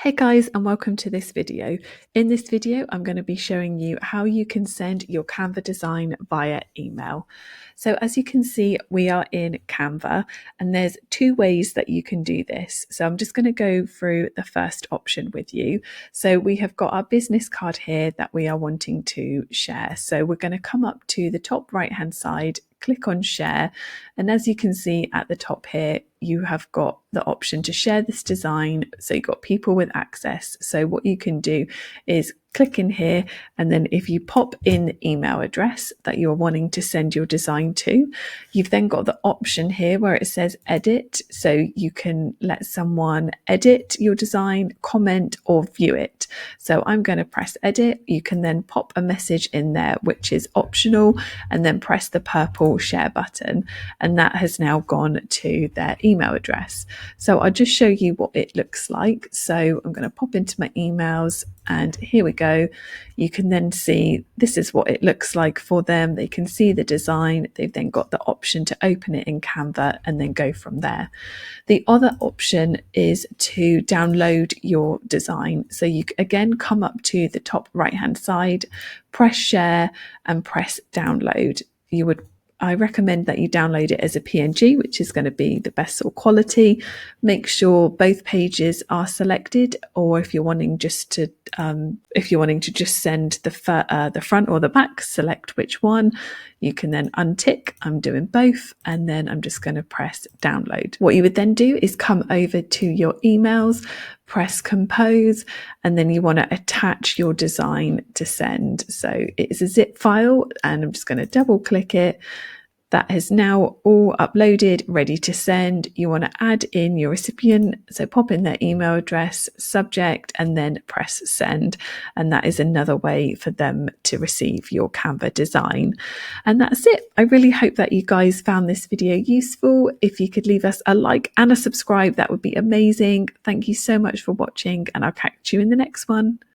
Hey guys, and welcome to this video. In this video, I'm going to be showing you how you can send your Canva design via email. So as you can see, we are in Canva and there's two ways that you can do this. So I'm just going to go through the first option with you. So we have got our business card here that we are wanting to share. So we're going to come up to the top right hand side, click on share, and as you can see at the top here, you have got the option to share this design. So you've got people with access. So what you can do is click in here, and then if you pop in the email address that you're wanting to send your design to, you've then got the option here where it says edit. So you can let someone edit your design, comment, or view it. So I'm going to press edit. You can then pop a message in there, which is optional, and then press the purple share button. And that has now gone to their email address. So I'll just show you what it looks like. So I'm going to pop into my emails, and here we go. You can then see this is what it looks like for them. They can see the design. They've then got the option to open it in Canva and then go from there. The other option is to download your design. So you again come up to the top right hand side, press share and press download. I recommend that you download it as a PNG, which is going to be the best sort of quality. Make sure both pages are selected, or if you're wanting just to send the front or the back, select which one. You can then untick, I'm doing both, and then I'm just going to press download. What you would then do is come over to your emails, press compose, and then you want to attach your design to send. So it's a zip file, and I'm just going to double click it. That is now all uploaded, ready to send. You want to add in your recipient, so pop in their email address, subject, and then press send. And that is another way for them to receive your Canva design. And that's it. I really hope that you guys found this video useful. If you could leave us a like and a subscribe, that would be amazing. Thank you so much for watching, and I'll catch you in the next one.